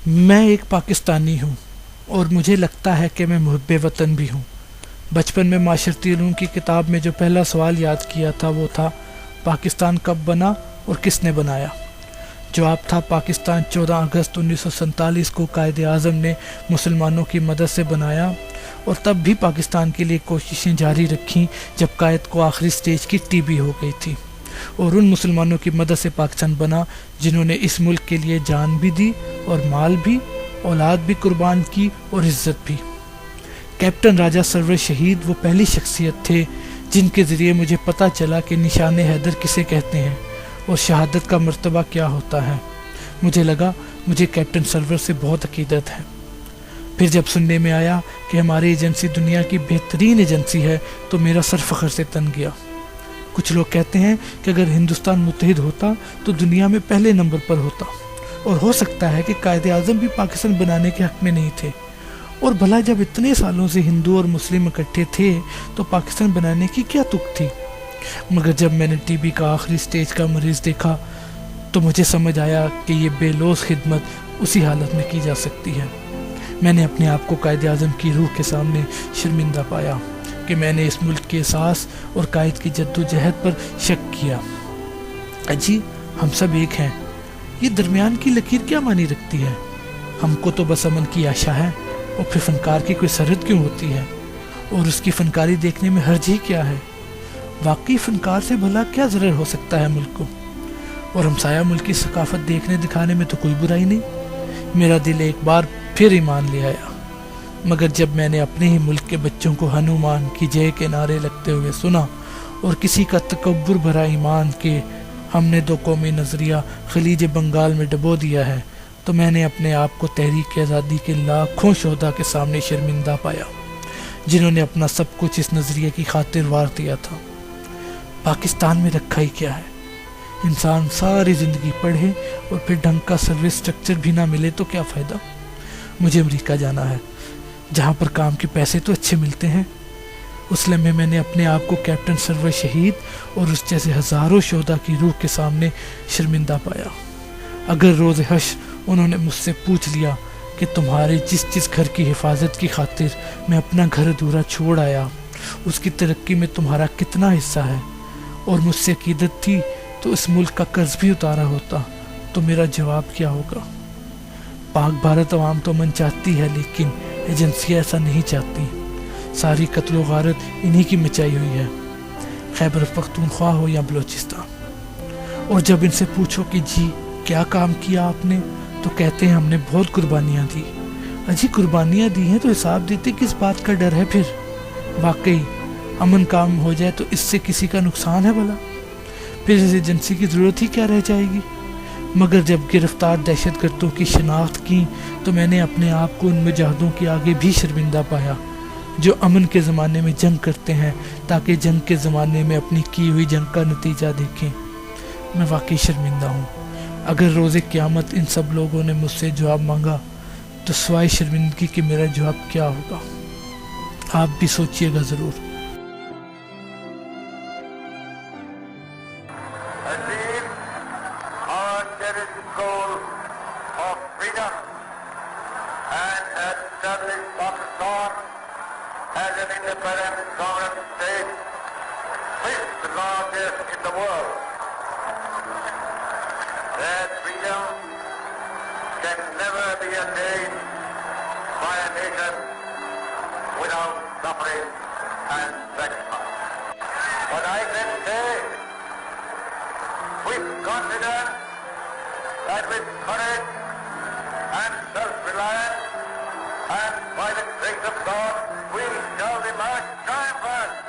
میں ایک پاکستانی ہوں اور مجھے لگتا ہے کہ میں محب وطن بھی ہوں۔ بچپن میں معاشرتی علوم کی کتاب میں جو پہلا سوال یاد کیا تھا وہ تھا پاکستان کب بنا اور کس نے بنایا؟ جواب تھا پاکستان 14 اگست 1947 کو قائد اعظم نے مسلمانوں کی مدد سے بنایا، اور تب بھی پاکستان کے لیے کوششیں جاری رکھیں جب قائد کو آخری سٹیج کی ٹی بی ہو گئی تھی، اور ان مسلمانوں کی مدد سے پاکستان بنا جنہوں نے اس ملک کے لیے جان بھی دی اور مال بھی، اولاد بھی قربان کی اور عزت بھی۔ کیپٹن راجہ سرور شہید وہ پہلی شخصیت تھے جن کے ذریعے مجھے پتہ چلا کہ نشان حیدر کسے کہتے ہیں اور شہادت کا مرتبہ کیا ہوتا ہے۔ مجھے لگا مجھے کیپٹن سرور سے بہت عقیدت ہے۔ پھر جب سننے میں آیا کہ ہماری ایجنسی دنیا کی بہترین ایجنسی ہے تو میرا سر فخر سے تن گیا۔ کچھ لوگ کہتے ہیں کہ اگر ہندوستان متحد ہوتا تو دنیا میں پہلے نمبر پر ہوتا، اور ہو سکتا ہے کہ قائد اعظم بھی پاکستان بنانے کے حق میں نہیں تھے، اور بھلا جب اتنے سالوں سے ہندو اور مسلم اکٹھے تھے تو پاکستان بنانے کی کیا تک تھی؟ مگر جب میں نے ٹی بی کا آخری سٹیج کا مریض دیکھا تو مجھے سمجھ آیا کہ یہ بے لوث خدمت اسی حالت میں کی جا سکتی ہے۔ میں نے اپنے آپ کو قائد اعظم کی روح کے سامنے شرمندہ پایا کہ میں نے اس ملک کے احساس اور قائد کی جد و جہد پر شک کیا۔ اجی ہم سب ایک ہیں، یہ درمیان کی لکیر کیا معنی رکھتی ہے؟ ہم کو تو بس امن کی آشا ہے، اور پھر فنکار کی کوئی سرحد کیوں ہوتی ہے؟ اور اس کی فنکاری دیکھنے میں حرج ہی کیا ہے؟ واقعی فنکار سے بھلا کیا ضرر ہو سکتا ہے ملک کو؟ اور ہمسایہ ملک کی ثقافت دیکھنے دکھانے میں تو کوئی برائی نہیں۔ میرا دل ایک بار پھر ایمان لے آیا، مگر جب میں نے اپنے ہی ملک کے بچوں کو ہنومان کی جے کے نعرے لگتے ہوئے سنا اور کسی کا تکبر بھرا ایمان کہ ہم نے دو قومی نظریہ خلیج بنگال میں ڈبو دیا ہے، تو میں نے اپنے آپ کو تحریک آزادی کے لاکھوں شہداء کے سامنے شرمندہ پایا جنہوں نے اپنا سب کچھ اس نظریے کی خاطر وار دیا تھا۔ پاکستان میں رکھا ہی کیا ہے؟ انسان ساری زندگی پڑھے اور پھر ڈھنگ کا سروس سٹرکچر بھی نہ ملے تو کیا فائدہ؟ مجھے امریکہ جانا ہے جہاں پر کام کے پیسے تو اچھے ملتے ہیں۔ اس لمحے میں نے اپنے آپ کو کیپٹن سرور شہید اور اس جیسے ہزاروں شہداء کی روح کے سامنے شرمندہ پایا۔ اگر روز حشر انہوں نے مجھ سے پوچھ لیا کہ تمہارے جس گھر کی حفاظت کی خاطر میں اپنا گھر ادھورا چھوڑ آیا، اس کی ترقی میں تمہارا کتنا حصہ ہے، اور مجھ سے عقیدت تھی تو اس ملک کا قرض بھی اتارا ہوتا، تو میرا جواب کیا ہوگا؟ پاک بھارت عوام تو امن چاہتی ہے، لیکن ایجنسیاں ایسا نہیں چاہتی۔ ساری قتل و غارت انہی کی مچائی ہوئی ہے، خیبر پختونخوا ہو یا بلوچستان۔ اور جب ان سے پوچھو کہ جی کیا کام کیا آپ نے، تو کہتے ہیں ہم نے بہت قربانیاں دی۔ اجی قربانیاں دی ہیں تو حساب دیتے کس بات کا ڈر ہے پھر؟ واقعی امن کام ہو جائے تو اس سے کسی کا نقصان ہے بھلا؟ پھر اس ایجنسی کی ضرورت ہی کیا رہ جائے گی؟ مگر جب گرفتار دہشت گردوں کی شناخت کی تو میں نے اپنے آپ کو ان مجاہدوں کے آگے بھی شرمندہ پایا جو امن کے زمانے میں جنگ کرتے ہیں تاکہ جنگ کے زمانے میں اپنی کی ہوئی جنگ کا نتیجہ دیکھیں۔ میں واقعی شرمندہ ہوں۔ اگر روز قیامت ان سب لوگوں نے مجھ سے جواب مانگا تو سوائے شرمندگی کہ میرا جواب کیا ہوگا؟ آپ بھی سوچئے گا ضرور۔ That freedom can never be attained by a nation without suffering and sacrifice. But I can say with confidence that with courage and self-reliance and by the grace of God we shall emerge triumphant.